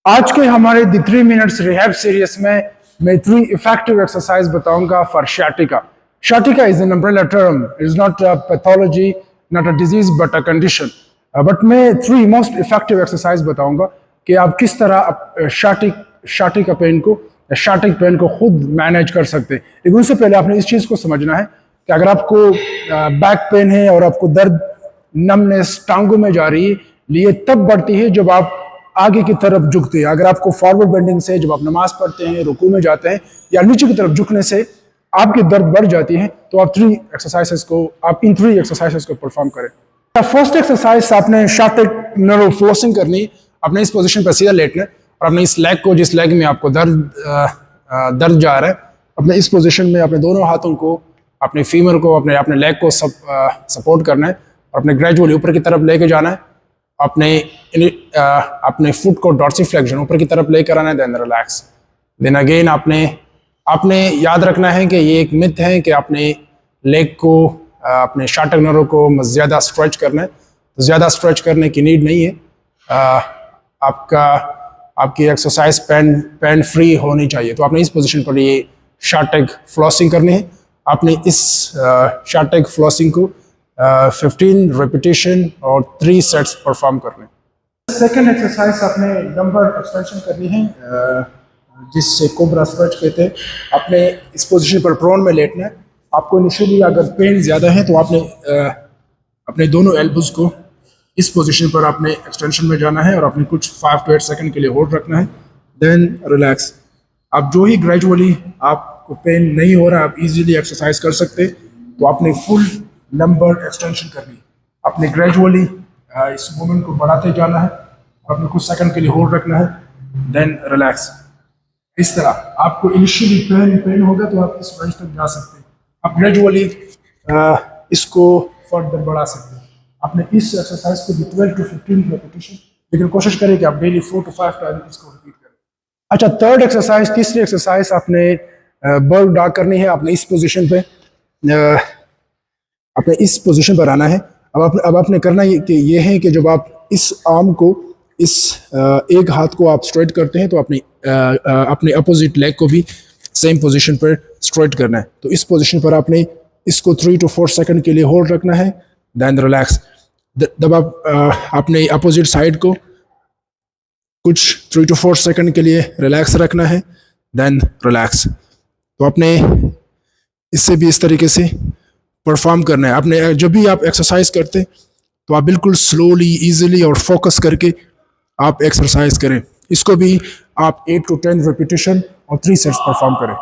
आज के हमारे द 3 मिनट्स रिहैब सीरीज में मैं 3 इफेक्टिव एक्सरसाइज बताऊंगा for sciatica. Sciatica is an umbrella term. It is not a pathology, not a disease, but a condition. But मैं 3 most effective exercise बताऊंगा कि आप किस तरह sciatica पेन को sciatic पेन को खुद मैनेज कर सकते हैं। लेकिन उससे पहले आपने इस चीज़ को समझना है कि अगर आपको बैक पेन है और आपको दर्द नमनेस टांगों में जा रही है, ये तब बढ़ती है जब आप आगे की तरफ झुकते हैं। अगर आपको फॉरवर्ड बेंडिंग से जब आप नमाज पढ़ते हैं, रुकू में जाते हैं या नीचे की तरफ झुकने से आपकी दर्द बढ़ जाती है, तो आप इन 3 एक्सरसाइजेस को परफॉर्म करें। फर्स्ट एक्सरसाइज आपने sciatic nerve फ्लोसिंग करनी। आपने इस पोजीशन पर सीधा लेटना है और अपने इस लेग को, जिस लेग में आपको दर्द जा रहा है, अपने इस पोजीशन में अपने दोनों हाथों को, अपने फीमर को, अपने लेग को सपोर्ट करना है और अपने ग्रेजुअली ऊपर की तरफ लेके जाना है। अपने फुट को डॉर्सिफ्लेक्शन ऊपर की तरफ लेकर आना है, देन रिलैक्स। देन अगेन आपने याद रखना है कि ये एक मिथ है कि अपने लेग को, अपने sciatic nerve को ज़्यादा स्ट्रेच करना है। तो ज़्यादा स्ट्रेच करने की नीड नहीं है। आपकी एक्सरसाइज पेन फ्री होनी चाहिए। तो आपने इस पोजीशन पर ये sciatic फ्लॉसिंग करनी है। आपने इस sciatic फ्लॉसिंग को 15 रेपिटेशन और 3 सेट्स परफॉर्म करने। सेकेंड एक्सरसाइज आपने डंबल एक्सटेंशन करनी है, जिससे कोबरा स्ट्रेच कहते हैं। आपने इस पोजीशन पर प्रोन में लेटना है। आपको इनिशियली अगर पेन ज़्यादा है तो आपने अपने दोनों एल्बोज को इस पोजीशन पर आपने एक्सटेंशन में जाना है और आपने कुछ 5 to 8 सेकंड के लिए होल्ड रखना है, देन रिलैक्स। आप जो ही ग्रेजुअली आपको पेन नहीं हो रहा, आप इजीली एक्सरसाइज कर सकते, तो आपने फुल लंबर एक्सटेंशन करनी। आपने ग्रेजुअली इस मूवमेंट को बढ़ाते जाना है और अपने कुछ सेकंड के लिए होल्ड रखना है, देन रिलैक्स। इस तरह आपको इनिशियली पेन होगा तो आप इस रेंज तक जा सकते हैं। आप ग्रेजुअली इसको फर्दर बढ़ा सकते हैं। आपने इस एक्सरसाइज को 12 to 15 रेपिटेशन, लेकिन कोशिश करें कि आप डेली 4 to 5 टाइम इसको रिपीट करें। अच्छा, तीसरी एक्सरसाइज आपने बर्ग डाक करनी है। आपने इस पोजीशन पे आपने इस पोजीशन पर आना है। अब आपने करना ये है कि जब आप इस आर्म को, इस एक हाथ को आप स्ट्रेट करते हैं, तो अपने अपोजिट लेग को भी सेम पोजीशन पर स्ट्रेट करना है। तो इस पोजीशन पर आपने इसको 3 to 4 सेकंड के लिए होल्ड रखना है, देन रिलैक्स। जब आप अपने अपोजिट साइड को कुछ 3 to 4 सेकंड के लिए रिलैक्स रखना है, देन रिलैक्स। तो आपने इससे भी इस तरीके से परफॉर्म करना है। आपने जब भी आप एक्सरसाइज करते तो आप बिल्कुल स्लोली, इजीली और फोकस करके आप एक्सरसाइज करें। इसको भी आप 8 to 10 रेपिटेशन और 3 सेट्स परफॉर्म करें।